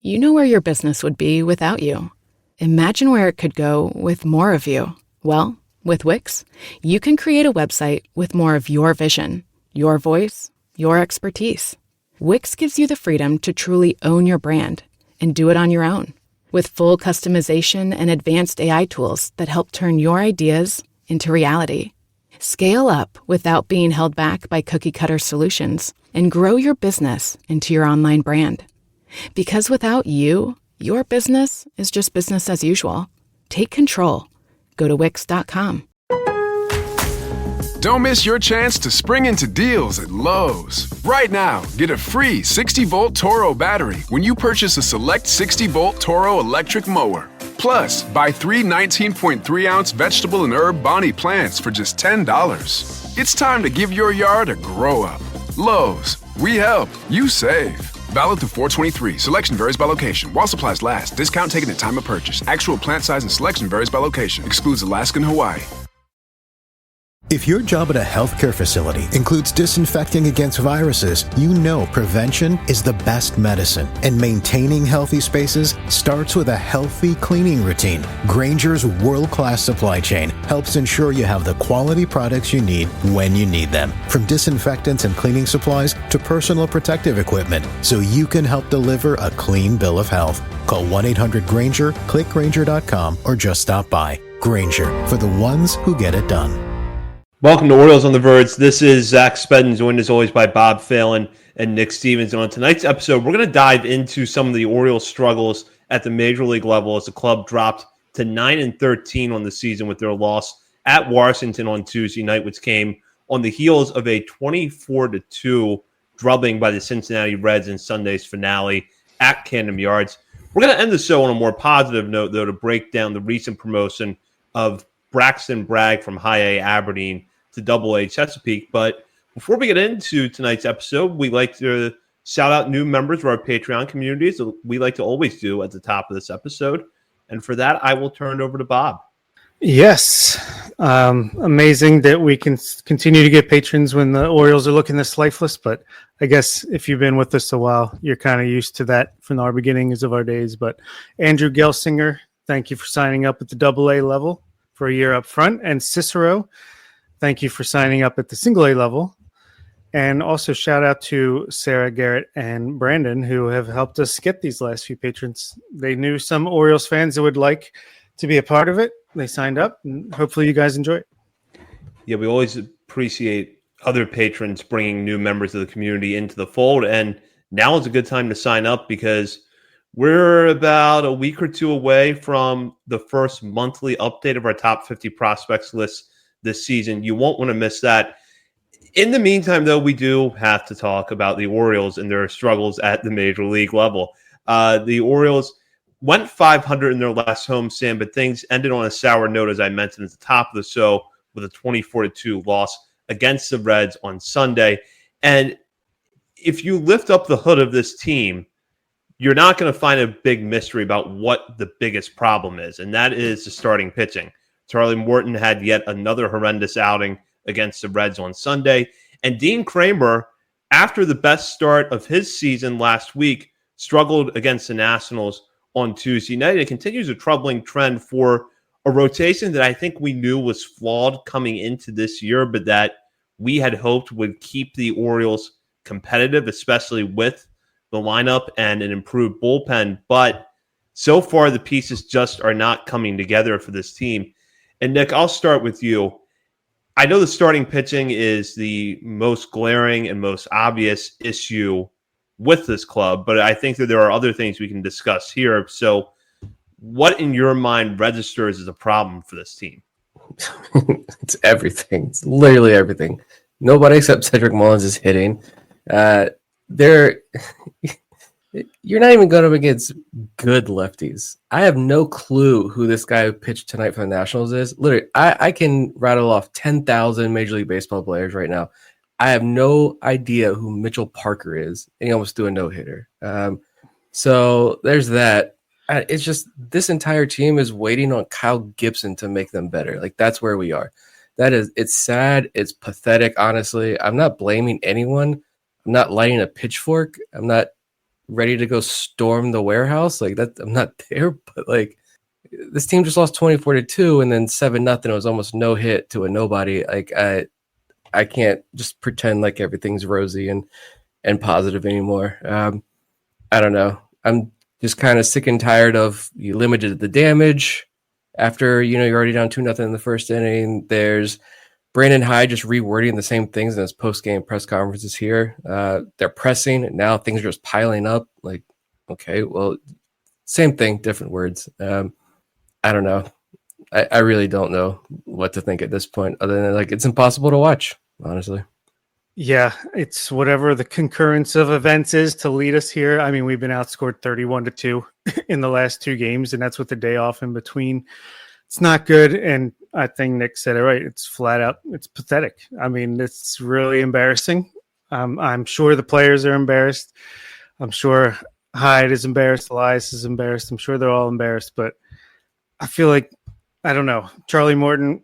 you know where your business would be without you. Imagine where it could go with more of you. Well, with Wix, you can create a website with more of your vision, your voice, your expertise. Wix gives you the freedom to truly own your brand and do it on your own. With full customization and advanced AI tools that help turn your ideas into reality. Scale up without being held back by cookie-cutter solutions and grow your business into your online brand. Because without you, your business is just business as usual. Take control. Go to Wix.com. Don't miss your chance to spring into deals at Lowe's. Right now, get a free 60-volt Toro battery when you purchase a select 60-volt Toro electric mower. Plus, buy 3 19.3-ounce vegetable and herb Bonnie plants for just $10. It's time to give your yard a grow-up. Lowe's. We help. You save. Valid through 4/23. Selection varies by location. While supplies last. Discount taken at time of purchase. Actual plant size and selection varies by location. Excludes Alaska and Hawaii. If your job at a healthcare facility includes disinfecting against viruses, you know prevention is the best medicine. And maintaining healthy spaces starts with a healthy cleaning routine. Grainger's world-class supply chain helps ensure you have the quality products you need when you need them. From disinfectants and cleaning supplies to personal protective equipment, so you can help deliver a clean bill of health. Call 1-800-GRAINGER, click Grainger.com, or just stop by. Grainger, for the ones who get it done. Welcome to Orioles on the Verge. This is Zach Spedden, joined as always by Bob Phelan and Nick Stevens. And on tonight's episode, we're going to dive into some of the Orioles' struggles at the major league level as the club dropped to 9-13 on the season with their loss at Washington on Tuesday night, which came on the heels of a 24-2 drubbing by the Cincinnati Reds in Sunday's finale at Camden Yards. We're going to end the show on a more positive note, though, to break down the recent promotion of Braxton Bragg from High A Aberdeen to AA Chesapeake. But before we get into tonight's episode, we like to shout out new members of our Patreon community, as we like to always do at the top of this episode. And for that, I will turn it over to Bob. Yes. Amazing that we can continue to get patrons when the Orioles are looking this lifeless. But I guess if you've been with us a while, you're kind of used to that from our beginnings of our days. But Andrew Gelsinger, thank you for signing up at the AA level for a year up front. And Cicero, thank you for signing up at the single A level. And also shout out to Sarah, Garrett, and Brandon, who have helped us get these last few patrons. They knew some Orioles fans that would like to be a part of it. They signed up, and hopefully you guys enjoy it. Yeah, we always appreciate other patrons bringing new members of the community into the fold. And now is a good time to sign up because we're about a week or two away from the first monthly update of our top 50 prospects list this season. You won't want to miss that. In the meantime, though, we do have to talk about the Orioles and their struggles at the major league level. The Orioles went 500 in their last home stand, but things ended on a sour note, as I mentioned at the top of the show, with a 24-2 loss against the Reds on Sunday. And if you lift up the hood of this team, you're not going to find a big mystery about what the biggest problem is, and that is the starting pitching. Charlie Morton had yet another horrendous outing against the Reds on Sunday, and Dean Kramer, after the best start of his season last week, struggled against the Nationals on Tuesday night. It continues a troubling trend for a rotation that I think we knew was flawed coming into this year, but that we had hoped would keep the Orioles competitive, especially with the lineup and an improved bullpen. But so far, the pieces just are not coming together for this team. And Nick, I'll start with you. I know the starting pitching is the most glaring and most obvious issue with this club, but I think that there are other things we can discuss here. So what in your mind registers as a problem for this team? It's everything. It's literally everything. Nobody except Cedric Mullins is hitting. You're not even going up against good lefties. I have no clue who this guy who pitched tonight for the Nationals is. Literally, I can rattle off 10,000 Major League Baseball players right now. I have no idea who Mitchell Parker is, and he almost threw a no-hitter. So there's that. It's just this entire team is waiting on Kyle Gibson to make them better. Like, that's where we are. It's sad. It's pathetic, honestly. I'm not blaming anyone. I'm not lighting a pitchfork. I'm not ready to go storm the warehouse. Like that, I'm not there, but like this team just lost 24-2 and then 7-0. It was almost no hit to a nobody. Like I can't just pretend like everything's rosy and positive anymore. I don't know. I'm just kind of sick and tired of you limited the damage after, you're already down 2-0 in the first inning. There's Brandon Hyde just rewording the same things in his post-game press conferences here. They're pressing, and now things are just piling up. Like, okay, well, same thing, different words. I don't know. I really don't know what to think at this point, other than like it's impossible to watch, honestly. Yeah, it's whatever the concurrence of events is to lead us here. I mean, we've been outscored 31-2 in the last 2 games, and that's with the day off in between. It's not good, and I think Nick said it right. It's flat out, it's pathetic. I mean, it's really embarrassing. I'm sure the players are embarrassed. I'm sure Hyde is embarrassed. Elias is embarrassed. I'm sure they're all embarrassed, but I feel like, I don't know, Charlie Morton,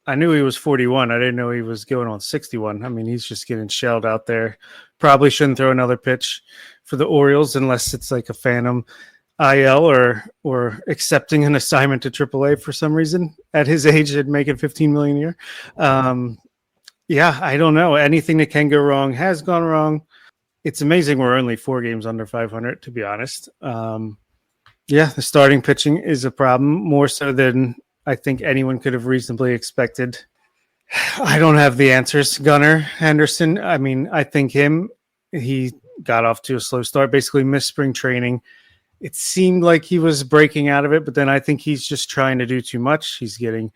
I knew he was 41. I didn't know he was going on 61. I mean, he's just getting shelled out there. Probably shouldn't throw another pitch for the Orioles unless it's like a phantom IL or accepting an assignment to AAA for some reason at his age and making $15 million a year. Yeah, I don't know. Anything that can go wrong has gone wrong. It's amazing we're only 4 games under 500, to be honest. Yeah, the starting pitching is a problem, more so than I think anyone could have reasonably expected. I don't have the answers. Gunnar Henderson, I mean, I think he got off to a slow start, basically missed spring training. It seemed like he was breaking out of it, but then I think he's just trying to do too much. He's getting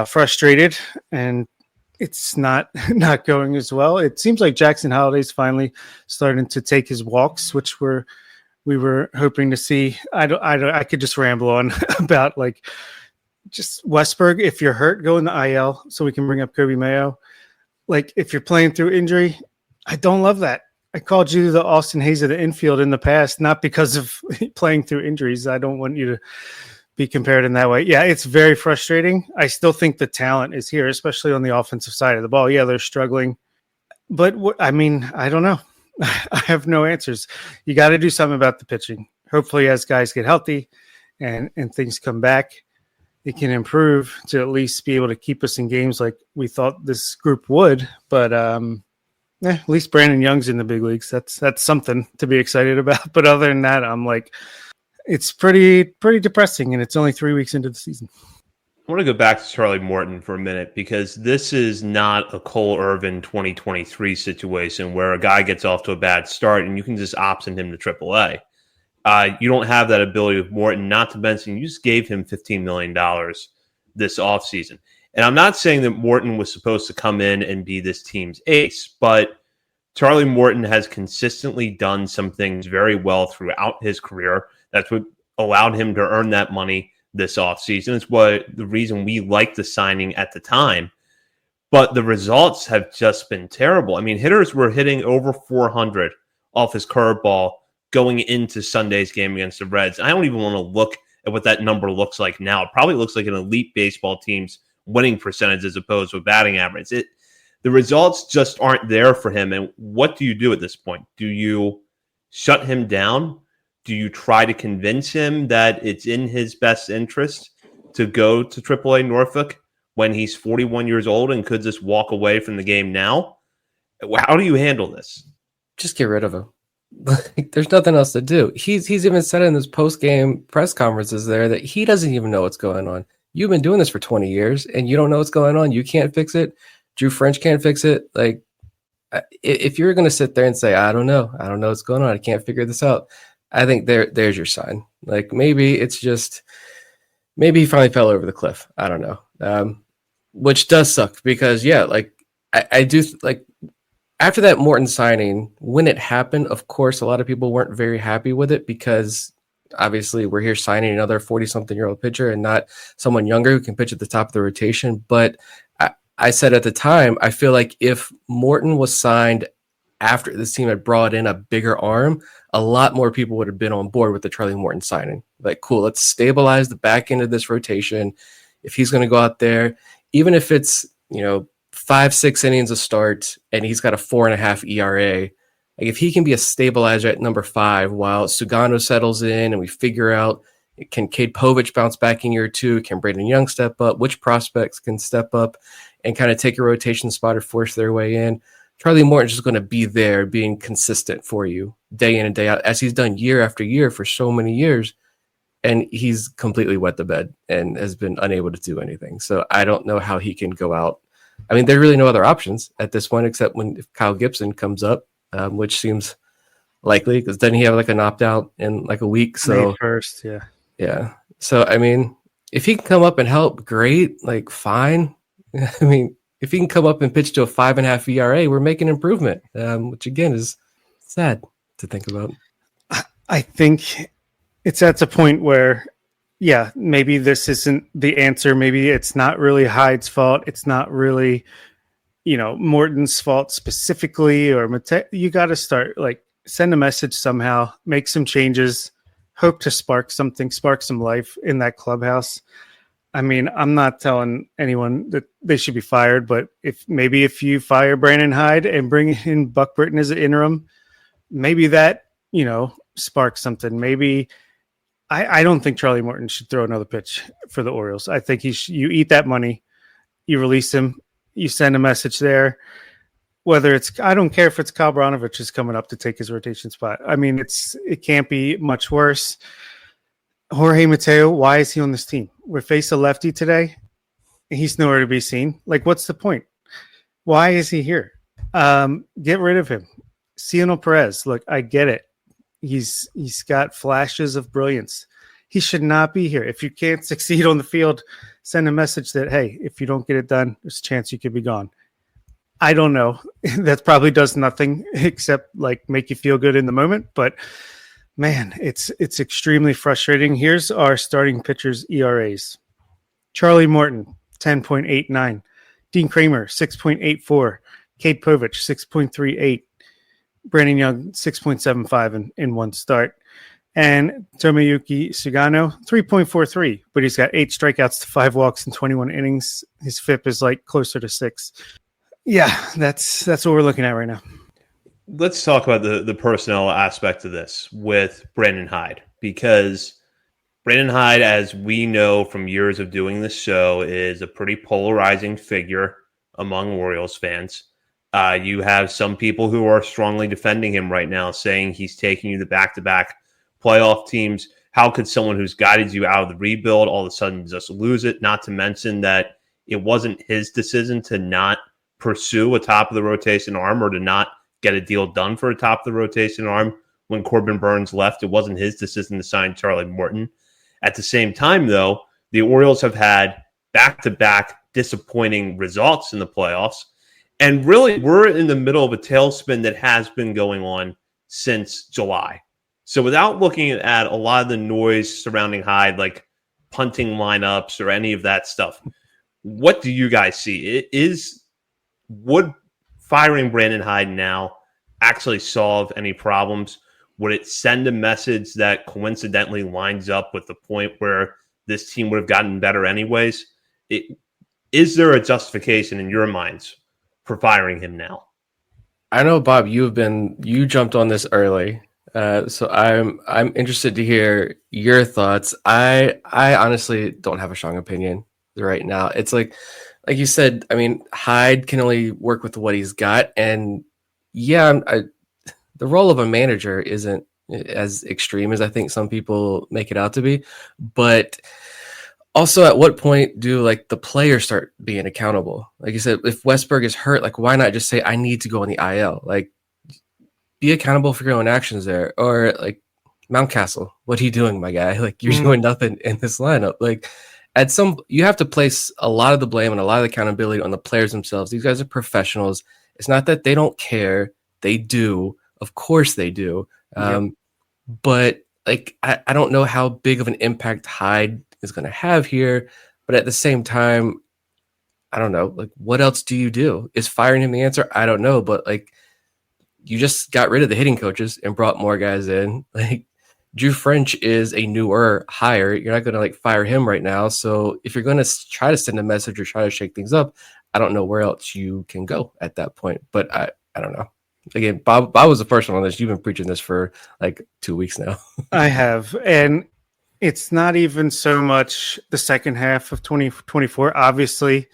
frustrated, and it's not going as well. It seems like Jackson Holliday's finally starting to take his walks, which we were hoping to see. I could just ramble on about like just Westberg. If you're hurt, go in the IL so we can bring up Kobe Mayo. Like if you're playing through injury, I don't love that. I called you the Austin Hayes of the infield in the past, not because of playing through injuries. I don't want you to be compared in that way. Yeah, it's very frustrating. I still think the talent is here, especially on the offensive side of the ball. Yeah, they're struggling. But I mean, I don't know. I have no answers. You got to do something about the pitching. Hopefully, as guys get healthy and things come back, it can improve to at least be able to keep us in games like we thought this group would. But at least Brandon Young's in the big leagues. That's something to be excited about. But other than that, I'm like, it's pretty depressing, and it's only 3 weeks into the season. I want to go back to Charlie Morton for a minute, because this is not a Cole Irvin 2023 situation where a guy gets off to a bad start and you can just option him to AAA. You don't have that ability with Morton, not to mention you just gave him $15 million this offseason. And I'm not saying that Morton was supposed to come in and be this team's ace, but Charlie Morton has consistently done some things very well throughout his career. That's what allowed him to earn that money this offseason. It's the reason we liked the signing at the time. But the results have just been terrible. I mean, hitters were hitting over 400 off his curveball going into Sunday's game against the Reds. I don't even want to look at what that number looks like now. It probably looks like an elite baseball team's winning percentage as opposed to a batting average. The results just aren't there for him. And what do you do at this point? Do you shut him down? Do you try to convince him that it's in his best interest to go to AAA Norfolk when he's 41 years old and could just walk away from the game now? How do you handle this? Just get rid of him. There's nothing else to do. He's even said in his post-game press conferences there that he doesn't even know what's going on. You've been doing this for 20 years and you don't know what's going on. You can't fix it. Drew French can't fix it. Like, if you're going to sit there and say, I don't know what's going on, I can't figure this out, I think there's your sign. Like maybe he finally fell over the cliff. I don't know. Which does suck because like I do like after that Morton signing, when it happened, of course, a lot of people weren't very happy with it because obviously we're here signing another 40-something-year-old pitcher and not someone younger who can pitch at the top of the rotation. But I said at the time, I feel like if Morton was signed after this team had brought in a bigger arm, a lot more people would have been on board with the Charlie Morton signing. Like, cool, let's stabilize the back end of this rotation. If he's going to go out there, even if it's, 5-6 innings a start and he's got a 4.5 ERA, Like if he can be a stabilizer at number 5 while Sugano settles in and we figure out, can Cade Povich bounce back in year 2? Can Braden Young step up? Which prospects can step up and kind of take a rotation spot or force their way in? Charlie Morton's just going to be there being consistent for you day in and day out, as he's done year after year for so many years. And he's completely wet the bed and has been unable to do anything. So I don't know how he can go out. I mean, there are really no other options at this point, except if Kyle Gibson comes up, which seems likely because then he have like an opt-out in like a week. So May 1st, yeah. So, I mean, if he can come up and help, great, like fine. I mean, if he can come up and pitch to a 5.5 ERA, we're making improvement, which again is sad to think about. I think it's at the point where, yeah, maybe this isn't the answer. Maybe it's not really Hyde's fault. It's not really, Morton's fault specifically, or you got to start, like, send a message somehow, make some changes, hope to spark some life in that clubhouse. I mean, I'm not telling anyone that they should be fired, but if you fire Brandon Hyde and bring in Buck Britton as an interim, maybe that, sparks something. Maybe I don't think Charlie Morton should throw another pitch for the Orioles. I think you eat that money, you release him, you send a message there. Whether I don't care if it's Kyle Branovich is coming up to take his rotation spot. I mean, it can't be much worse. Jorge Mateo, why is he on this team? We're facing a lefty today. He's nowhere to be seen. Like, what's the point? Why is he here? Get rid of him. Cionel Perez, look, I get it. He's got flashes of brilliance. He should not be here. If you can't succeed on the field, send a message that, hey, if you don't get it done, there's a chance you could be gone. I don't know. That probably does nothing except like make you feel good in the moment. But man, it's extremely frustrating. Here's our starting pitchers' ERAs. Charlie Morton, 10.89. Dean Kramer, 6.84. Cade Povich, 6.38. Brandon Young, 6.75 in one start. And Tomoyuki Sugano, 3.43. But he's got 8 strikeouts to 5 walks in 21 innings. His FIP is like closer to 6. Yeah, that's what we're looking at right now. Let's talk about the personnel aspect of this with Brandon Hyde, because Brandon Hyde, as we know from years of doing this show, is a pretty polarizing figure among Orioles fans. You have some people who are strongly defending him right now, saying he's taking you to back-to-back playoff teams. How could someone who's guided you out of the rebuild all of a sudden just lose it? Not to mention that it wasn't his decision to not pursue a top of the rotation arm or to not get a deal done for a top of the rotation arm when Corbin Burns left. It wasn't his decision to sign Charlie Morton. At the same time, though, the Orioles have had back-to-back disappointing results in the playoffs. And really, we're in the middle of a tailspin that has been going on since July. So without looking at a lot of the noise surrounding Hyde, like punting lineups or any of that stuff, what do you guys see? Would firing Brandon Hyde now actually solve any problems? Would it send a message that coincidentally lines up with the point where this team would have gotten better anyways? Is there a justification in your minds for firing him now? I know, Bob, you jumped on this early. So I'm interested to hear your thoughts. I honestly don't have a strong opinion right now. It's like you said, I mean, Hyde can only work with what he's got. And yeah, the role of a manager isn't as extreme as I think some people make it out to be. But also, at what point do like the players start being accountable? Like you said, if Westberg is hurt, like why not just say, I need to go on the IL? Like, be accountable for your own actions there. Or like Mountcastle, what are you doing, my guy? Like you're doing nothing in this lineup. Like you have to place a lot of the blame and a lot of the accountability on the players themselves. These guys are professionals. It's not that they don't care. They do. Of course they do. But like, I don't know how big of an impact Hyde is going to have here. But at the same time, I don't know. Like, what else do you do? Is firing him the answer? I don't know. But like, you just got rid of the hitting coaches and brought more guys in. Like, Drew French is a newer hire. You're not going to like fire him right now. So if you're going to try to send a message or try to shake things up, I don't know where else you can go at that point. But I don't know. again, Bob was the first one on this. You've been preaching this for like 2 weeks now. I have. And it's not even so much the second half of 2024. Obviously,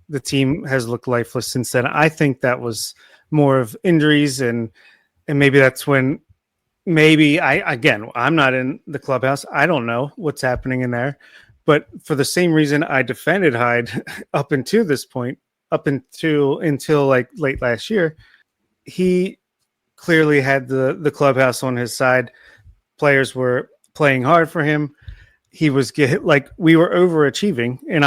the team has looked lifeless since then. I think that was more of injuries, and maybe that's when I'm not in the clubhouse. I don't know what's happening in there. But for the same reason I defended Hyde up until this point, until like late last year, he clearly had the clubhouse on his side. Players were playing hard for him. He was we were overachieving, and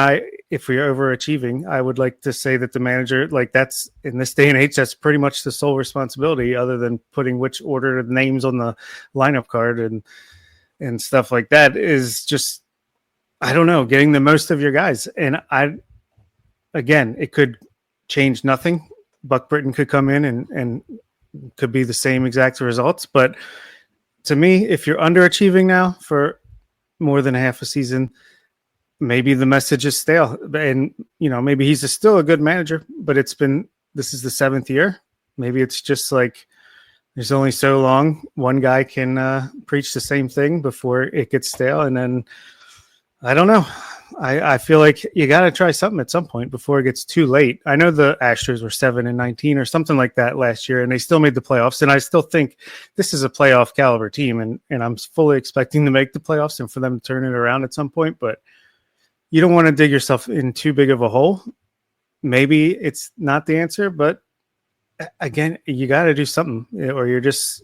if we are overachieving, I would like to say that the manager, like, that's in this day and age, that's pretty much the sole responsibility, other than putting which order the names on the lineup card and stuff like that, is just, I don't know, getting the most of your guys. And it could change nothing. Buck Britton could come in and could be the same exact results. But to me, if you're underachieving now for more than half a season, maybe the message is stale. And, maybe he's still a good manager, but this is the 7th year. Maybe it's just like, there's only so long one guy can preach the same thing before it gets stale. And then, I don't know. I feel like you got to try something at some point before it gets too late. I know the Astros were 7-19 or something like that last year, and they still made the playoffs. And I still think this is a playoff caliber team, and I'm fully expecting to make the playoffs and for them to turn it around at some point. But you don't want to dig yourself in too big of a hole. Maybe it's not the answer, but again, you got to do something, or you're just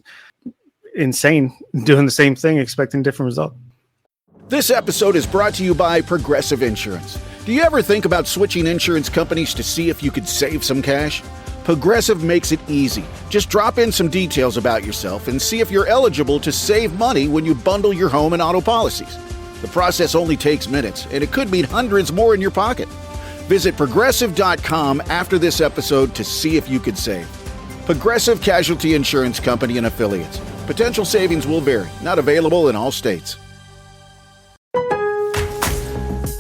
insane doing the same thing, expecting different result. This episode is brought to you by Progressive Insurance. Do you ever think about switching insurance companies to see if you could save some cash? Progressive makes it easy. Just drop in some details about yourself and see if you're eligible to save money when you bundle your home and auto policies. The process only takes minutes, and it could mean hundreds more in your pocket. Visit Progressive.com after this episode to see if you could save. Progressive Casualty Insurance Company and Affiliates. Potential savings will vary. Not available in all states.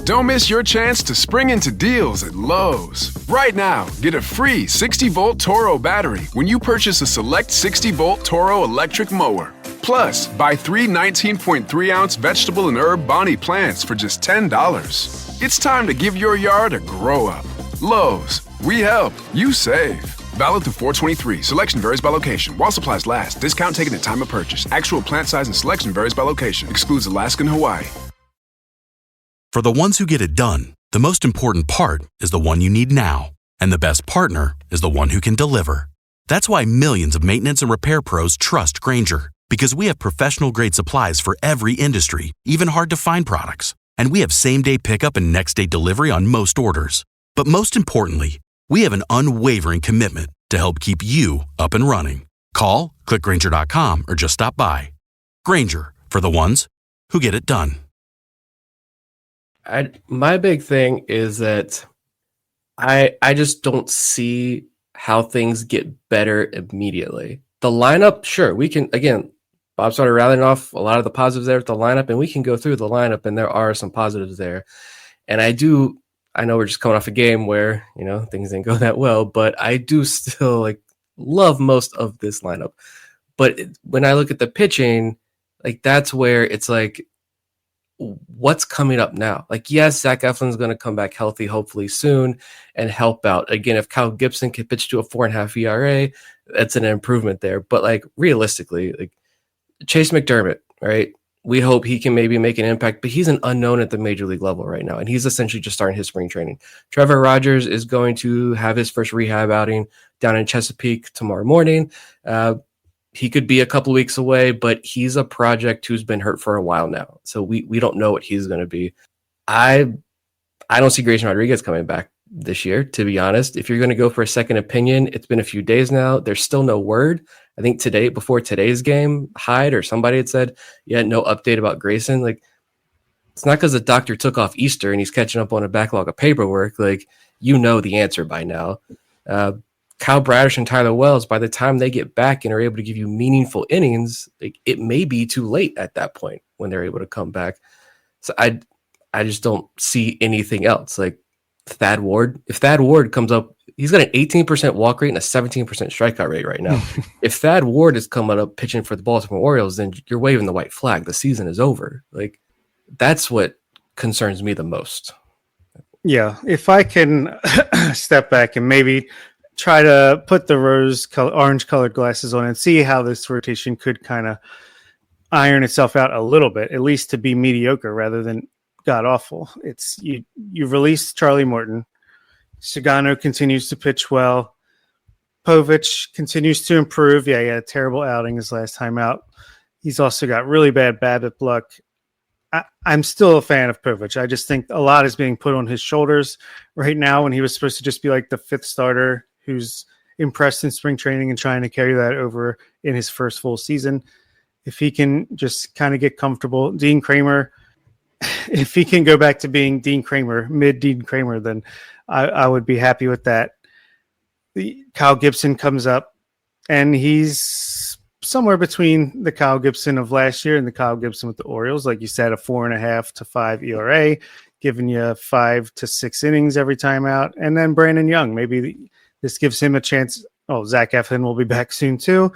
Don't miss your chance to spring into deals at Lowe's. Right now, get a free 60-volt Toro battery when you purchase a select 60-volt Toro electric mower. Plus, buy 3 19.3-ounce vegetable and herb Bonnie plants for just $10. It's time to give your yard a grow-up. Lowe's. We help. You save. Valid through 4/23. Selection varies by location. While supplies last. Discount taken at time of purchase. Actual plant size and selection varies by location. Excludes Alaska and Hawaii. For the ones who get it done, the most important part is the one you need now. And the best partner is the one who can deliver. That's why millions of maintenance and repair pros trust Grainger, because we have professional-grade supplies for every industry, even hard-to-find products. And we have same-day pickup and next-day delivery on most orders. But most importantly, we have an unwavering commitment to help keep you up and running. Call, click Grainger.com, or just stop by. Grainger, for the ones who get it done. My big thing is that I just don't see how things get better immediately. The lineup, sure, we can, again, Bob started rallying off a lot of the positives there with the lineup, and we can go through the lineup, and there are some positives there. And I know we're just coming off a game where, things didn't go that well, but I do still love most of this lineup. But when I look at the pitching, that's where it's what's coming up now? Yes, Zach Eflin's going to come back healthy, hopefully soon, and help out. Again, if Kyle Gibson can pitch to a 4.5 ERA, that's an improvement there. But realistically, Chase McDermott, right? We hope he can maybe make an impact, but he's an unknown at the major league level right now, and he's essentially just starting his spring training. Trevor Rogers is going to have his first rehab outing down in Chesapeake tomorrow morning. He could be a couple weeks away, but he's a project who's been hurt for a while now. So we don't know what he's going to be. I don't see Grayson Rodriguez coming back this year, to be honest. If you're going to go for a second opinion, it's been a few days now. There's still no word. I think today, before today's game, Hyde or somebody had said, no update about Grayson. It's not because the doctor took off Easter and he's catching up on a backlog of paperwork. The answer by now. Kyle Bradish and Tyler Wells, by the time they get back and are able to give you meaningful innings, it may be too late at that point when they're able to come back. So I just don't see anything else. Thad Ward. If Thad Ward comes up, he's got an 18% walk rate and a 17% strikeout rate right now. If Thad Ward is coming up pitching for the Baltimore Orioles, then you're waving the white flag. The season is over. Like, that's what concerns me the most. Yeah, if I can step back and maybe try to put the orange colored glasses on and see how this rotation could kind of iron itself out a little bit, at least to be mediocre rather than god awful. It's you've released Charlie Morton. Sagano continues to pitch well. Povich continues to improve. Yeah, he had a terrible outing his last time out. He's also got really bad BABIP luck. I'm still a fan of Povich. I just think a lot is being put on his shoulders right now when he was supposed to just be like the fifth starter who's impressed in spring training and trying to carry that over in his first full season. If he can just kind of get comfortable, Dean Kramer, if he can go back to being Dean Kramer, mid Dean Kramer, then I would be happy with that. Kyle Gibson comes up and he's somewhere between the Kyle Gibson of last year and the Kyle Gibson with the Orioles. Like you said, a 4.5 to 5 ERA, giving you 5 to 6 innings every time out. And then Brandon Young, maybe this gives him a chance. Oh, Zach Eflin will be back soon too.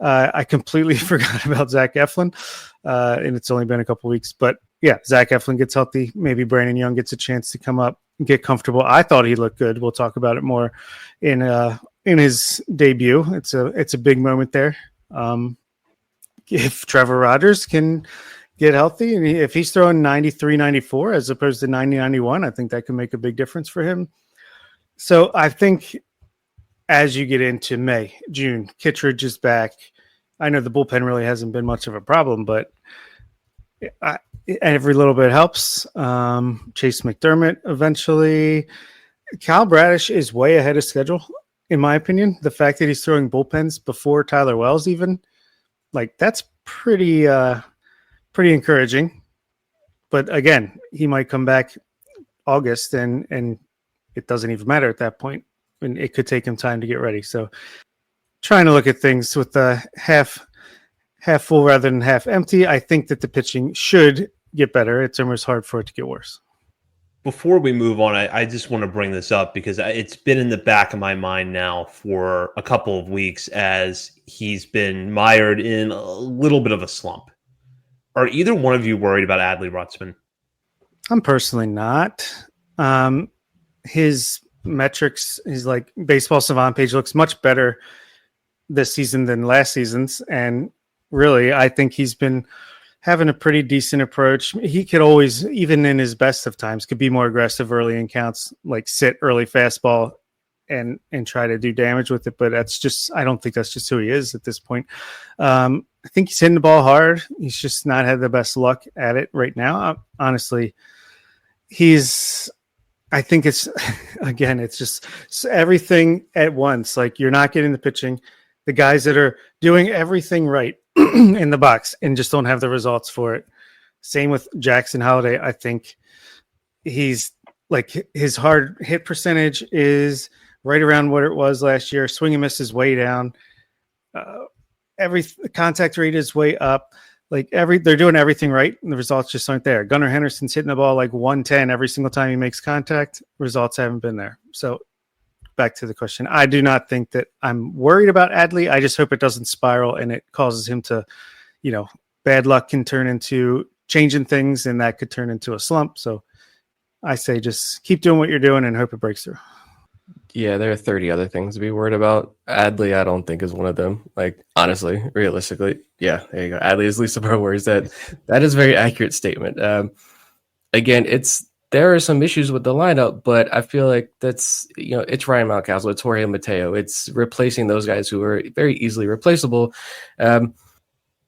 I completely forgot about Zach Eflin, and it's only been a couple weeks. But yeah, Zach Eflin gets healthy. Maybe Brandon Young gets a chance to come up and get comfortable. I thought he looked good. We'll talk about it more in his debut. It's a big moment there. If Trevor Rogers can get healthy, and if he's throwing 93, 94 as opposed to 90, 91, I think that can make a big difference for him. So I think as you get into May, June, Kittredge is back. I know the bullpen really hasn't been much of a problem, but every little bit helps. Chase McDermott eventually. Kyle Bradish is way ahead of schedule, in my opinion. The fact that he's throwing bullpens before Tyler Wells even, like, that's pretty encouraging. But again, he might come back August and it doesn't even matter at that point. And it could take him time to get ready. So trying to look at things with the half full rather than half empty. I think that the pitching should get better. It's almost hard for it to get worse. Before we move on, I just want to bring this up because it's been in the back of my mind now for a couple of weeks as he's been mired in a little bit of a slump. Are either one of you worried about Adley Rutschman? I'm personally not. His metrics, his like baseball savant page looks much better this season than last season's. And really, I think he's been having a pretty decent approach. He could always, even in his best of times, could be more aggressive early in counts, like sit early fastball and try to do damage with it. But I don't think that's just who he is at this point. I think he's hitting the ball hard. He's just not had the best luck at it right now. Honestly, I think it's, again, it's just everything at once. Like, you're not getting the pitching. The guys that are doing everything right in the box and just don't have the results for it. Same with Jackson Holiday. I think he's like, his hard hit percentage is right around what it was last year. Swing and miss is way down. Every contact rate is way up. Like they're doing everything right, and the results just aren't there. Gunnar Henderson's hitting the ball like 110 every single time he makes contact. Results haven't been there. So back to the question. I do not think that I'm worried about Adley. I just hope it doesn't spiral and it causes him to, bad luck can turn into changing things, and that could turn into a slump. So I say just keep doing what you're doing and hope it breaks through. Yeah, there are 30 other things to be worried about. Adley, I don't think is one of them. Like, honestly, realistically, yeah, there you go. Adley is least of our worries. That is a very accurate statement. Again, there are some issues with the lineup, but I feel like that's, it's Ryan Mountcastle, it's Jorge Mateo, it's replacing those guys who are very easily replaceable.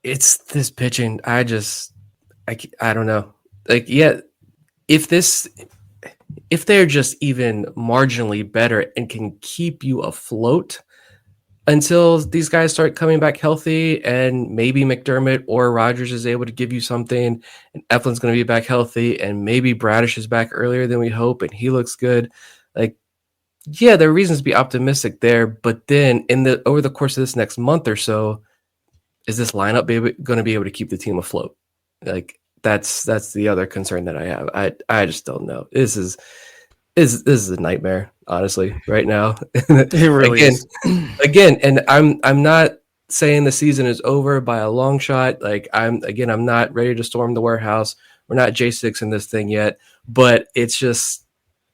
It's this pitching. I don't know. Like, yeah, if they're just even marginally better and can keep you afloat until these guys start coming back healthy, and maybe McDermott or Rogers is able to give you something, and Eflin's going to be back healthy, and maybe Bradish is back earlier than we hope and he looks good. Like, yeah, there are reasons to be optimistic there, but then over the course of this next month or so, is this lineup going to be able to keep the team afloat? Like, that's the other concern that I have. I just don't know. This is a nightmare, honestly, right now. It really is. Again, and I'm not saying the season is over by a long shot. Like I'm not ready to storm the warehouse. We're not J6 in this thing yet, but it's just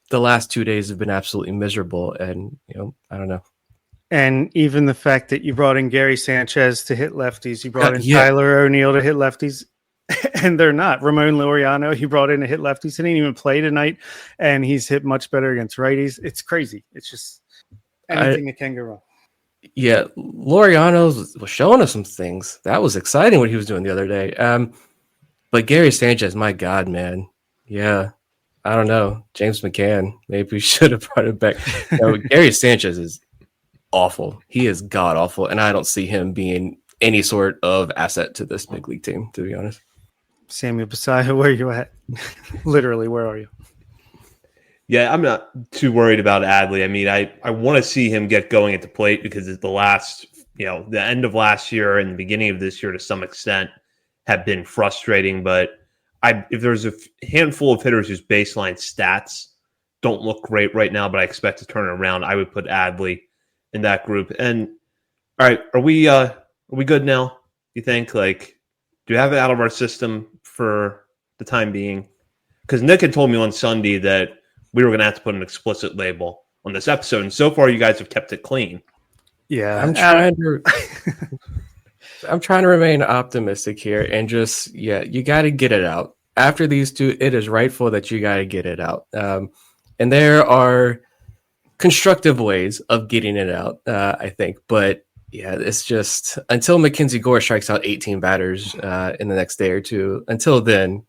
the last 2 days have been absolutely miserable, and I don't know. And even the fact that you brought in Gary Sanchez to hit lefties, you brought in Tyler O'Neill to hit lefties, and they're not. Ramon Laureano, he brought in to hit lefties. He didn't even play tonight, and he's hit much better against righties. It's crazy. It's just anything that can go wrong. Yeah, Laureano was showing us some things. That was exciting what he was doing the other day. But Gary Sanchez, my God, man. Yeah, I don't know. James McCann, maybe we should have brought him back. Gary Sanchez is awful. He is god awful, and I don't see him being any sort of asset to this big league team, to be honest. Samuel Basayo, where are you at? Literally, where are you? Yeah, I'm not too worried about Adley. I mean, I want to see him get going at the plate because it's the end of last year and the beginning of this year to some extent have been frustrating. But if there's a handful of hitters whose baseline stats don't look great right now, but I expect to turn it around, I would put Adley in that group. And all right, are we good now? You think? Like, do you have it out of our system for the time being? Because Nick had told me on Sunday that we were going to have to put an explicit label on this episode, and so far you guys have kept it clean. Yeah, I'm trying to remain optimistic here, and just you got to get it out after these two. It is rightful that you got to get it out, and there are constructive ways of getting it out, I think. But yeah, it's just until Mackenzie Gore strikes out 18 batters in the next day or two. Until then,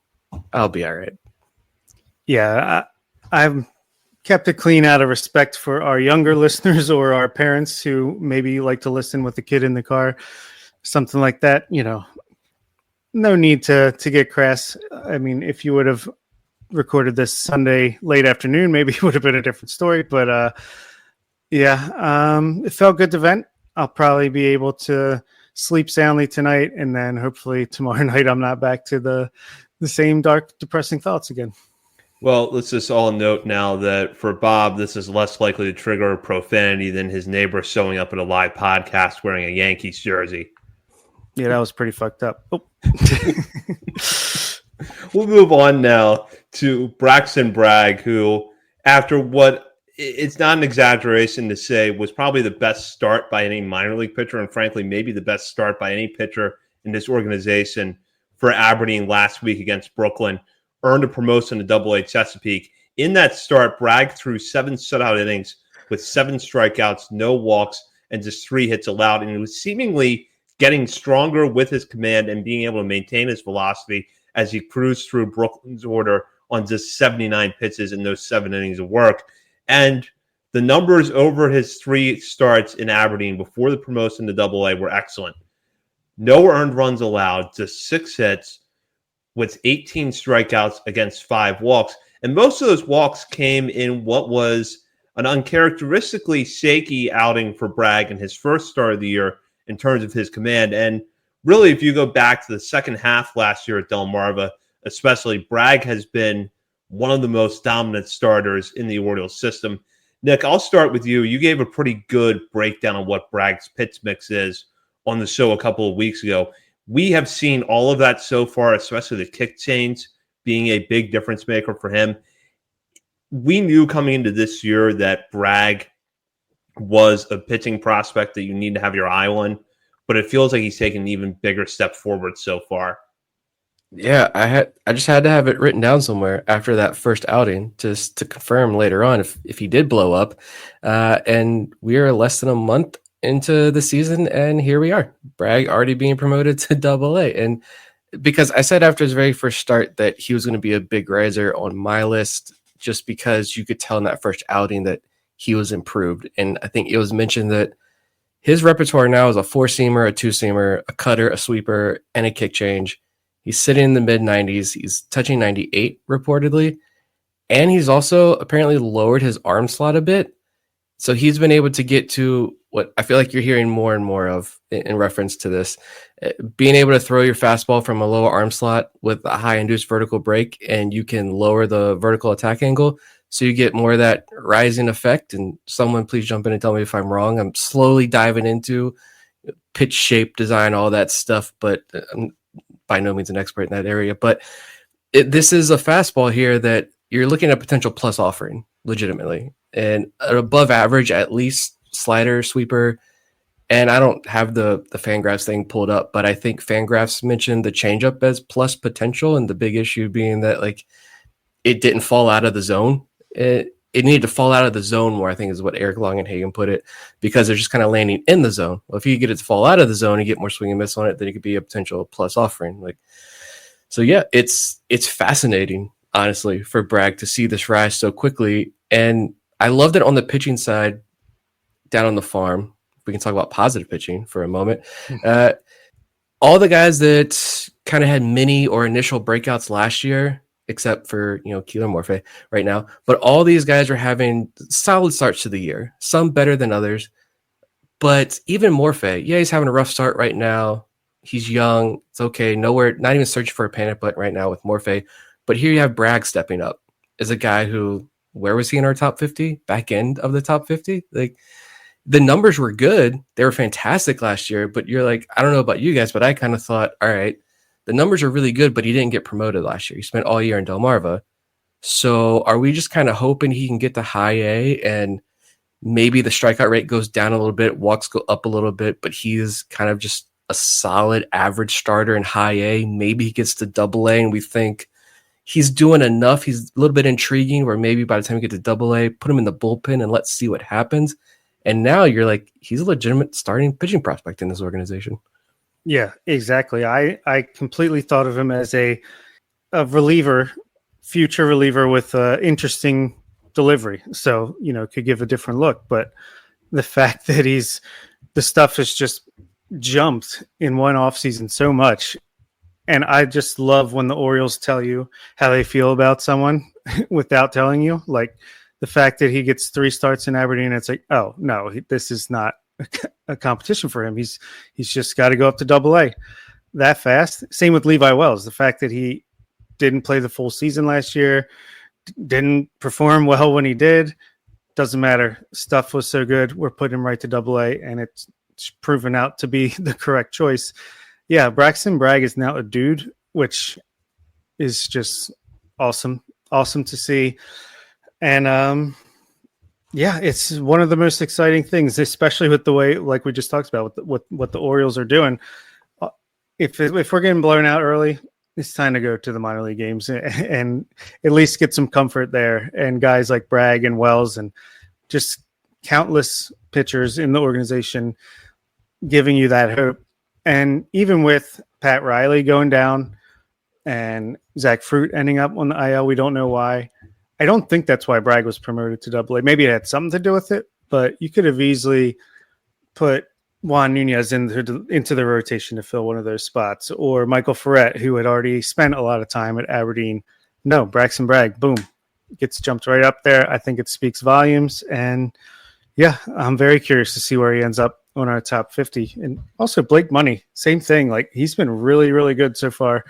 I'll be all right. Yeah, I've kept it clean out of respect for our younger listeners or our parents who maybe like to listen with the kid in the car, something like that. No need to get crass. I mean, if you would have recorded this Sunday late afternoon, maybe it would have been a different story. But it felt good to vent. I'll probably be able to sleep soundly tonight, and then hopefully tomorrow night I'm not back to the same dark, depressing thoughts again. Well, let's just all note now that for Bob, this is less likely to trigger profanity than his neighbor showing up at a live podcast wearing a Yankees jersey. Yeah, that was pretty fucked up. Oh. We'll move on now to Braxton Bragg, who, after what it's not an exaggeration to say, was probably the best start by any minor league pitcher, and frankly, maybe the best start by any pitcher in this organization for Aberdeen last week against Brooklyn, earned a promotion to AA Chesapeake. In that start, Bragg threw 7 shutout innings with 7 strikeouts, no walks, and just 3 hits allowed, and he was seemingly getting stronger with his command and being able to maintain his velocity as he cruised through Brooklyn's order on just 79 pitches in those 7 innings of work. And the numbers over his 3 starts in Aberdeen before the promotion to AA were excellent. No earned runs allowed, just 6 hits with 18 strikeouts against 5 walks. And most of those walks came in what was an uncharacteristically shaky outing for Bragg in his first start of the year in terms of his command. And really, if you go back to the second half last year at Delmarva, especially, Bragg has been one of the most dominant starters in the Orioles system. Nick, I'll start with you. You gave a pretty good breakdown of what Bragg's pitch mix is on the show a couple of weeks ago. We have seen all of that so far, especially the kick change being a big difference maker for him. We knew coming into this year that Bragg was a pitching prospect that you need to have your eye on, but it feels like he's taken an even bigger step forward so far. Yeah, I just had to have it written down somewhere after that first outing just to confirm later on if he did blow up. And we are less than a month into the season, and here we are. Bragg already being promoted to AA. And because I said after his very first start that he was going to be a big riser on my list, just because you could tell in that first outing that he was improved. And I think it was mentioned that his repertoire now is a 4-seamer, a 2-seamer, a cutter, a sweeper, and a kick change. He's sitting in the mid-90s. He's touching 98 reportedly. And he's also apparently lowered his arm slot a bit. So he's been able to get to what I feel like you're hearing more and more of in reference to this, being able to throw your fastball from a lower arm slot with a high induced vertical break, and you can lower the vertical attack angle So you get more of that rising effect. And someone please jump in and tell me if I'm wrong. I'm slowly diving into pitch shape design, all that stuff, but I'm by no means an expert in that area. But this is a fastball here that you're looking at potential plus offering legitimately, and an above average, at least slider, sweeper. And I don't have the Fangraphs thing pulled up, but I think Fangraphs mentioned the changeup as plus potential. And the big issue being that like it didn't fall out of the zone. It needed to fall out of the zone more, I think is what Eric Longenhagen put it, because they're just kind of landing in the zone. Well, if you get it to fall out of the zone, you get more swing and miss on it, then it could be a potential plus offering. Like, so yeah, it's fascinating, honestly, for Bragg to see this rise so quickly. And I loved it on the pitching side down on the farm. We can talk about positive pitching for a moment. All the guys that kind of had mini or initial breakouts last year, except for, Keeler Morphe right now. But all these guys are having solid starts to the year, some better than others. But even Morphe, yeah, he's having a rough start right now. He's young. It's okay. Nowhere, not even searching for a panic button right now with Morphe. But here you have Bragg stepping up as a guy who, where was he in our top 50? Back end of the top 50? Like, the numbers were good. They were fantastic last year. But you're like, I don't know about you guys, but I kind of thought, all right, the numbers are really good, but he didn't get promoted last year. He spent all year in Delmarva. So are we just kind of hoping he can get to high A and maybe the strikeout rate goes down a little bit, walks go up a little bit, but he's kind of just a solid average starter in high A. Maybe he gets to double A and we think he's doing enough. He's a little bit intriguing where maybe by the time we get to double A, put him in the bullpen and let's see what happens. And now you're like, he's a legitimate starting pitching prospect in this organization. Yeah, exactly. I completely thought of him as a reliever, future reliever with interesting delivery. So, could give a different look. But the fact that the stuff has just jumped in one offseason so much. And I just love when the Orioles tell you how they feel about someone without telling you. Like the fact that he gets 3 starts in Aberdeen, it's like, oh, no, this is not a competition for him. He's just got to go up to double A that fast. Same with Levi Wells. The fact that he didn't play the full season last year, didn't perform well when he did, doesn't matter. Stuff was so good. We're putting him right to double A, and it's proven out to be the correct choice. Yeah, Braxton Bragg is now a dude, which is just awesome to see. And yeah, it's one of the most exciting things, especially with the way, like we just talked about, what the Orioles are doing. If we're getting blown out early, it's time to go to the minor league games and at least get some comfort there. And guys like Bragg and Wells and just countless pitchers in the organization giving you that hope. And even with Pat Riley going down and Zach Fruit ending up on the IL, we don't know why. I don't think that's why Bragg was promoted to double A. Maybe it had something to do with it, but you could have easily put Juan Nunez into the rotation to fill one of those spots, or Michael Ferret, who had already spent a lot of time at Aberdeen. No, Braxton Bragg, boom, gets jumped right up there. I think it speaks volumes. And yeah, I'm very curious to see where he ends up on our top 50. And also Blake Money, same thing. Like he's been really, really good so far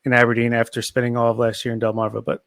in Aberdeen after spending all of last year in Delmarva, but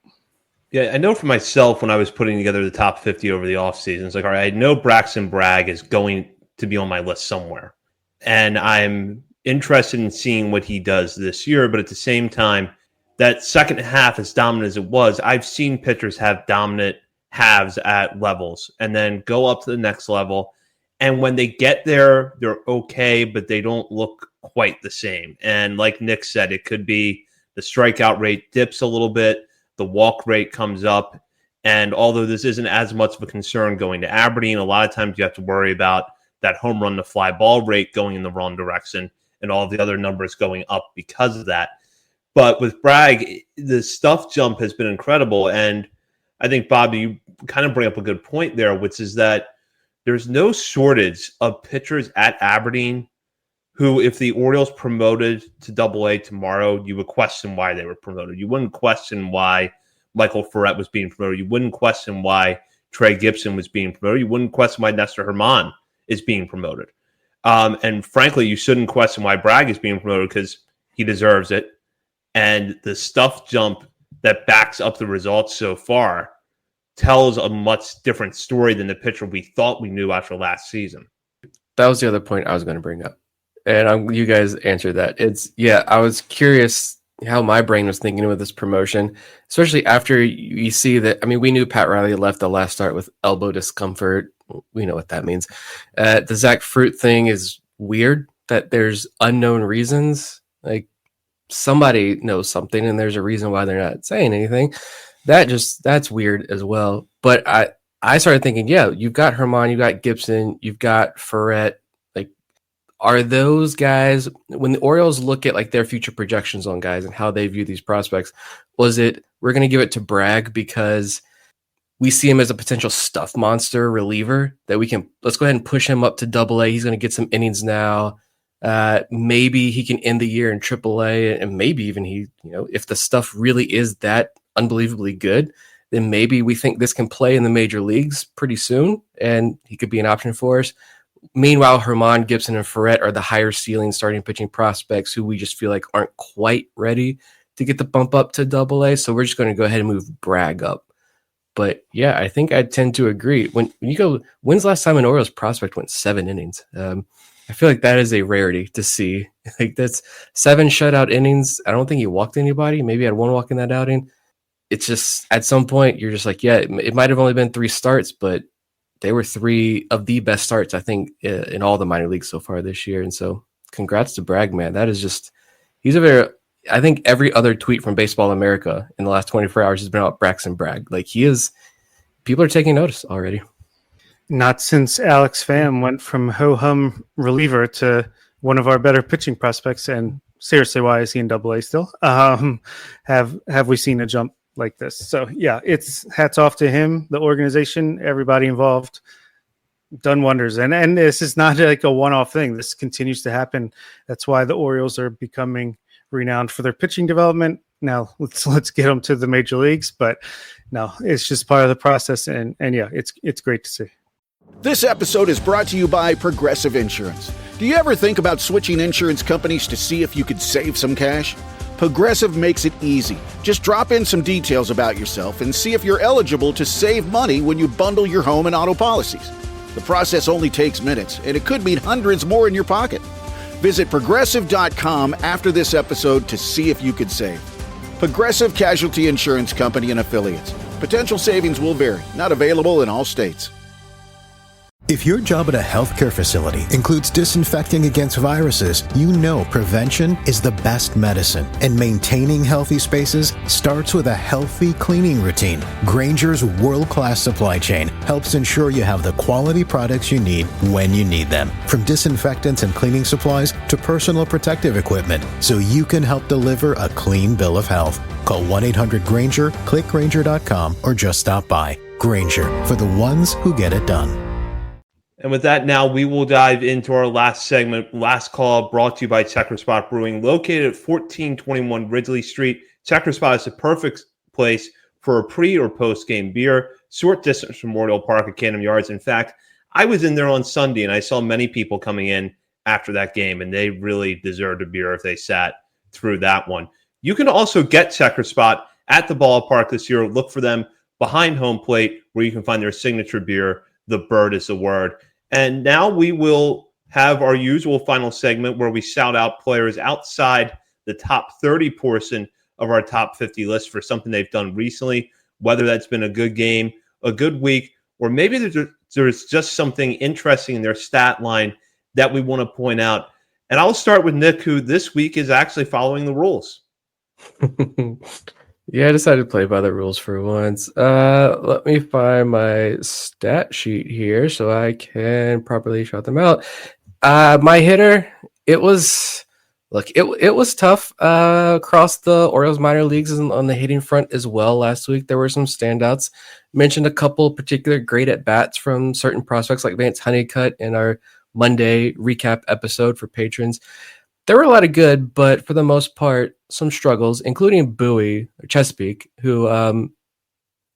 yeah, I know for myself when I was putting together the top 50 over the offseason, it's like, all right, I know Braxton Bragg is going to be on my list somewhere. And I'm interested in seeing what he does this year. But at the same time, that second half, as dominant as it was, I've seen pitchers have dominant halves at levels and then go up to the next level. And when they get there, they're okay, but they don't look quite the same. And like Nick said, it could be the strikeout rate dips a little bit. The walk rate comes up. And although this isn't as much of a concern going to Aberdeen, a lot of times you have to worry about that home run to fly ball rate going in the wrong direction and all the other numbers going up because of that. But with Bragg, the stuff jump has been incredible. And I think, Bob, you kind of bring up a good point there, which is that there's no shortage of pitchers at Aberdeen who, if the Orioles promoted to Double A tomorrow, you would question why they were promoted. You wouldn't question why Michael Ferret was being promoted. You wouldn't question why Trey Gibson was being promoted. You wouldn't question why Nestor Herman is being promoted. And frankly, you shouldn't question why Bragg is being promoted because he deserves it. And the stuff jump that backs up the results so far tells a much different story than the pitcher we thought we knew after last season. That was the other point I was going to bring up. And you guys answered that. I was curious how my brain was thinking with this promotion, especially after you see that. I mean, we knew Pat Riley left the last start with elbow discomfort. We know what that means. The Zach Fruit thing is weird, that there's unknown reasons. Like, somebody knows something and there's a reason why they're not saying anything. That's weird as well. But I started thinking, yeah, you've got Herman, you've got Gibson, you've got Ferret. Like, are those guys, when the Orioles look at like their future projections on guys and how they view these prospects, was it, we're going to give it to Bragg because we see him as a potential stuff monster reliever that let's go ahead and push him up to AA. He's going to get some innings now. Maybe he can end the year in AAA, and maybe even if the stuff really is that unbelievably good, then maybe we think this can play in the major leagues pretty soon, and he could be an option for us. Meanwhile, Herman, Gibson, and Ferret are the higher ceiling starting pitching prospects who we just feel like aren't quite ready to get the bump up to AA. So we're just going to go ahead and move Bragg up. But yeah, I think I tend to agree. When you go, when's the last time an Orioles prospect went 7 innings? I feel like that is a rarity to see. Like, that's 7 shutout innings. I don't think he walked anybody. Maybe had 1 walk in that outing. It's just, at some point, you're just like, yeah, it might have only been 3 starts, but they were 3 of the best starts, I think, in all the minor leagues so far this year. And so congrats to Bragg, man. That is just, I think every other tweet from Baseball America in the last 24 hours has been about Braxton Bragg. Like, people are taking notice already. Not since Alex Pham went from ho-hum reliever to one of our better pitching prospects. And seriously, why is he in AA still? Have we seen a jump like this? So yeah, it's hats off to him, the organization, everybody involved, done wonders. And this is not like a one-off thing. This continues to happen. That's why the Orioles are becoming renowned for their pitching development. Now let's get them to the major leagues, but no, it's just part of the process. And yeah, it's great to see. This episode is brought to you by Progressive Insurance. Do you ever think about switching insurance companies to see if you could save some cash? Progressive makes it easy. Just drop in some details about yourself and see if you're eligible to save money when you bundle your home and auto policies. The process only takes minutes, and it could mean hundreds more in your pocket. Visit Progressive.com after this episode to see if you could save. Progressive Casualty Insurance Company and Affiliates. Potential savings will vary. Not available in all states. If your job at a healthcare facility includes disinfecting against viruses, you know prevention is the best medicine. And maintaining healthy spaces starts with a healthy cleaning routine. Grainger's world-class supply chain helps ensure you have the quality products you need when you need them. From disinfectants and cleaning supplies to personal protective equipment, so you can help deliver a clean bill of health. Call 1-800-GRAINGER, click Grainger.com, or just stop by. Grainger, for the ones who get it done. And with that, now we will dive into our last segment, Last Call, brought to you by Checkerspot Brewing, located at 1421 Ridley Street. Checkerspot is the perfect place for a pre- or post-game beer, short distance from Memorial Park at Camden Yards. In fact, I was in there on Sunday, and I saw many people coming in after that game, and they really deserved a beer if they sat through that one. You can also get Checkerspot at the Ballpark this year. Look for them behind home plate, where you can find their signature beer, The Bird is the Word. And now we will have our usual final segment where we shout out players outside the top 30 portion of our top 50 list for something they've done recently, whether that's been a good game, a good week, or maybe there's just something interesting in their stat line that we want to point out. And I'll start with Nick, who this week is actually following the rules. Yeah, I decided to play by the rules for once. Let me find my stat sheet here so I can properly shout them out. My hitter, it was tough across the Orioles minor leagues and on the hitting front as well last week. There were some standouts. Mentioned a couple particular great at-bats from certain prospects like Vance Honeycutt in our Monday recap episode for patrons. There were a lot of good, but for the most part, some struggles, including Bowie or Chesapeake, who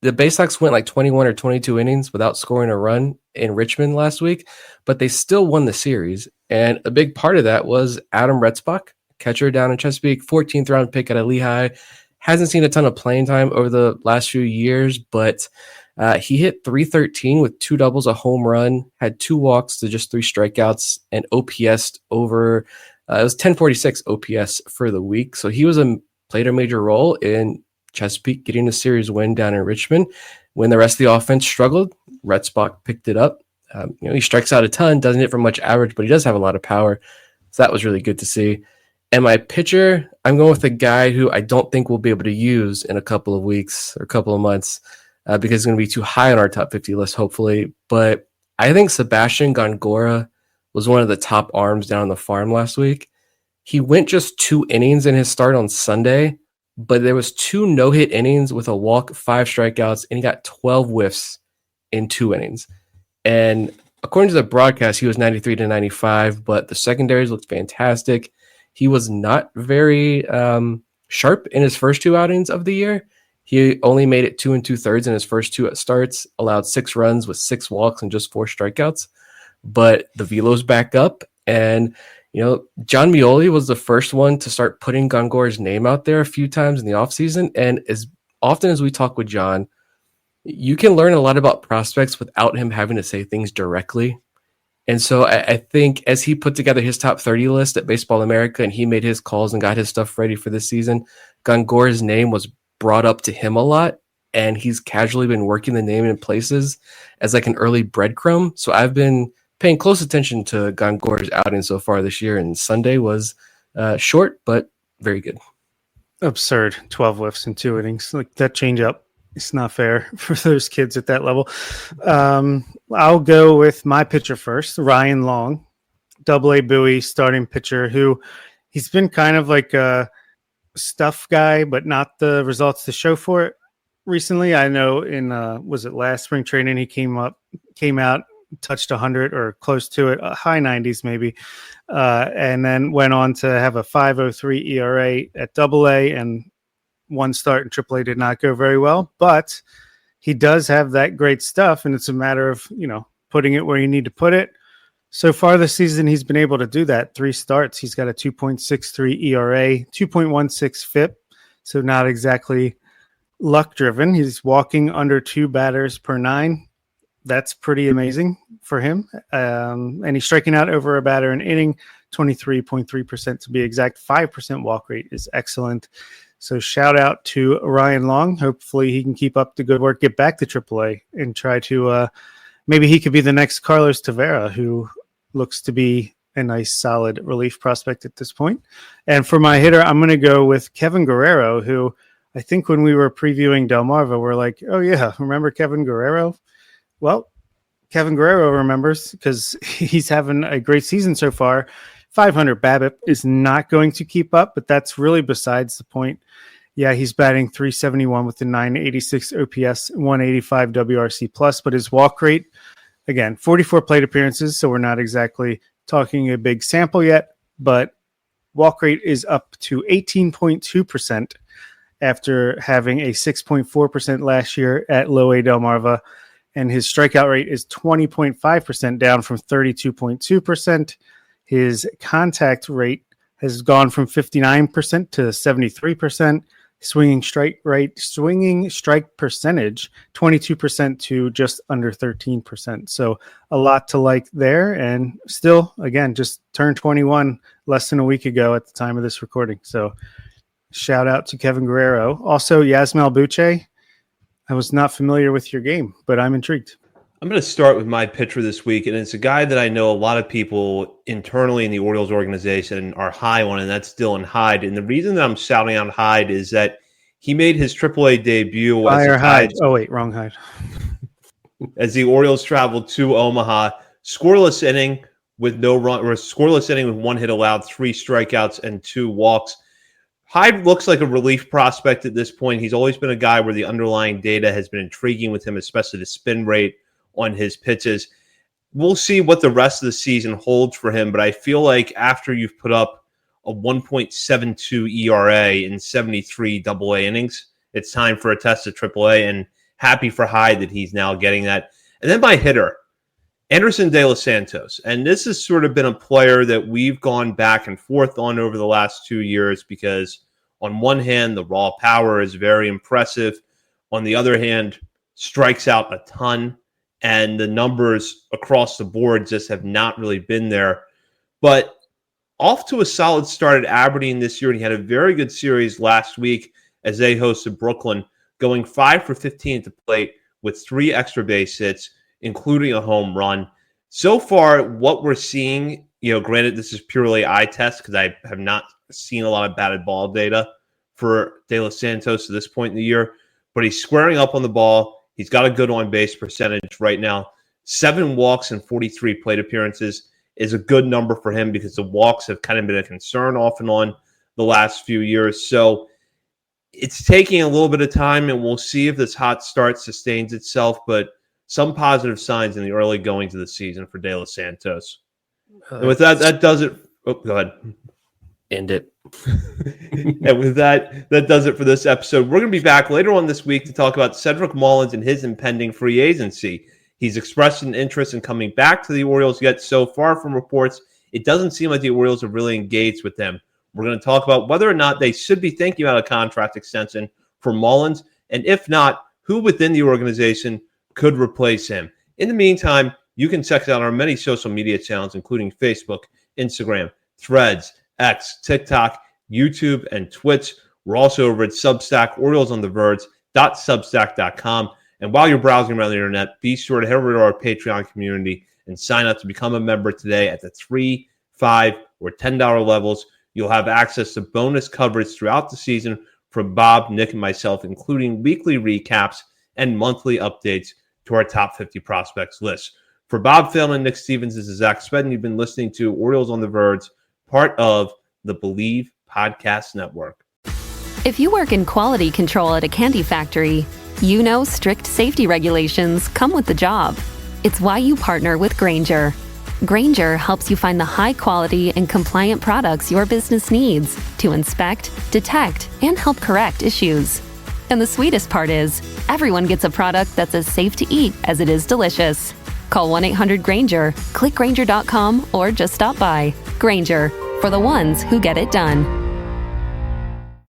the Bay Sox went like 21 or 22 innings without scoring a run in Richmond last week, but they still won the series. And a big part of that was Adam Retzbach, catcher down in Chesapeake, 14th round pick out of Lehigh. Hasn't seen a ton of playing time over the last few years, but He hit 313 with 2 doubles, a home run, had 2 walks to just 3 strikeouts, and OPS over. It was 1046 OPS for the week. So he played a major role in Chesapeake getting a series win down in Richmond. When the rest of the offense struggled, Red Spock picked it up. He strikes out a ton, doesn't hit for much average, but he does have a lot of power. So that was really good to see. And my pitcher, I'm going with a guy who I don't think we'll be able to use in a couple of weeks or a couple of months because it's going to be too high on our top 50 list, hopefully. But I think Sebastian Gongora was one of the top arms down on the farm last week. He went just 2 innings in his start on Sunday, but there was 2 no-hit innings with a walk, 5 strikeouts, and he got 12 whiffs in 2 innings. And according to the broadcast, he was 93 to 95, but the secondaries looked fantastic. He was not very sharp in his first 2 outings of the year. He only made it 2 2/3 in his first 2 starts, allowed 6 runs with 6 walks and just 4 strikeouts. But the velo's back up, and John Mioli was the first one to start putting Gongora's name out there a few times in the offseason. And as often as we talk with John, you can learn a lot about prospects without him having to say things directly. And so I think as he put together his top 30 list at Baseball America and he made his calls and got his stuff ready for this season, Gongora's name was brought up to him a lot. And he's casually been working the name in places as like an early breadcrumb. So I've been paying close attention to Gongora's outing so far this year. And Sunday was short, but very good. Absurd. 12 whiffs in 2 innings. Like that change up. It's not fair for those kids at that level. I'll go with my pitcher first, Ryan Long, AA Bowie starting pitcher who he's been kind of like a stuff guy, but not the results to show for it recently. I know in, was it last spring training, he came out, touched 100 or close to it, high 90s maybe, and then went on to have a 5.03 ERA at AA, and 1 start in AAA did not go very well, but he does have that great stuff, and it's a matter of putting it where you need to put it. So far this season, he's been able to do that. 3 starts, he's got a 2.63 ERA, 2.16 FIP, so not exactly luck driven. He's walking under 2 batters per 9. That's pretty amazing for him. And he's striking out over a batter an inning, 23.3% to be exact. 5% walk rate is excellent. So shout out to Ryan Long. Hopefully he can keep up the good work, get back to AAA, and try to maybe he could be the next Carlos Tavera, who looks to be a nice, solid relief prospect at this point. And for my hitter, I'm going to go with Kevin Guerrero, who I think when we were previewing Delmarva, we're like, oh yeah, remember Kevin Guerrero? Well, Kevin Guerrero remembers because he's having a great season so far. 500 BABIP is not going to keep up, but that's really besides the point. Yeah, he's batting .371 with the 986 OPS, 185 WRC plus, but his walk rate, again, 44 plate appearances, so we're not exactly talking a big sample yet, but walk rate is up to 18.2% after having a 6.4% last year at Low A Delmarva, and his strikeout rate is 20.5%, down from 32.2%. His contact rate has gone from 59% to 73%. Swinging strike percentage, 22% to just under 13%. So a lot to like there. And still, again, just turned 21 less than a week ago at the time of this recording. So shout out to Kevin Guerrero. Also, Yasmel Buche. I was not familiar with your game, but I'm intrigued. I'm going to start with my pitcher this week, and it's a guy that I know a lot of people internally in the Orioles organization are high on, and that's Dylan Hyde. And the reason that I'm shouting out Hyde is that he made his AAA debut as Hyde. Oh, wait, wrong Hyde. As the Orioles traveled to Omaha, scoreless inning with no run, or scoreless inning with 1 hit allowed, 3 strikeouts, and 2 walks. Hyde looks like a relief prospect at this point. He's always been a guy where the underlying data has been intriguing with him, especially the spin rate on his pitches. We'll see what the rest of the season holds for him, but I feel like after you've put up a 1.72 ERA in 73 AA innings, it's time for a test at AAA, and happy for Hyde that he's now getting that. And then my hitter, Anderson De Los Santos. And this has sort of been a player that we've gone back and forth on over the last 2 years because on one hand, the raw power is very impressive. On the other hand, strikes out a ton, and the numbers across the board just have not really been there. But off to a solid start at Aberdeen this year, and he had a very good series last week as they hosted Brooklyn, going 5 for 15 at the plate with 3 extra base hits, including a home run. So far, what we're seeing, granted, this is purely eye test because I have not seen a lot of batted ball data for De Los Santos at this point in the year, but he's squaring up on the ball. He's got a good on-base percentage right now. 7 walks and 43 plate appearances is a good number for him because the walks have kind of been a concern off and on the last few years. So it's taking a little bit of time, and we'll see if this hot start sustains itself, but some positive signs in the early goings of the season for De Los Santos. And with that does it. Oh, go ahead. End it. And with that does it for this episode. We're going to be back later on this week to talk about Cedric Mullins and his impending free agency. He's expressed an interest in coming back to the Orioles, yet so far from reports, it doesn't seem like the Orioles have really engaged with him. We're going to talk about whether or not they should be thinking about a contract extension for Mullins, and if not, who within the organization could replace him. In the meantime, you can check out our many social media channels, including Facebook, Instagram, Threads, X, TikTok, YouTube, and Twitch. We're also over at Substack, OriolesOnTheVerge.substack.com. And while you're browsing around the internet, be sure to head over to our Patreon community and sign up to become a member today at the $3, $5, or $10 levels. You'll have access to bonus coverage throughout the season from Bob, Nick, and myself, including weekly recaps and monthly updates to our top 50 prospects list. For Bob Phelan and Nick Stevens, this is Zach Spedden. You've been listening to Orioles on the Verge, part of the Believe Podcast Network. If you work in quality control at a candy factory, you know strict safety regulations come with the job. It's why you partner with Grainger. Grainger helps you find the high quality and compliant products your business needs to inspect, detect, and help correct issues. And the sweetest part is, everyone gets a product that's as safe to eat as it is delicious. Call 1-800-GRAINGER, click Grainger.com, or just stop by. Grainger, for the ones who get it done.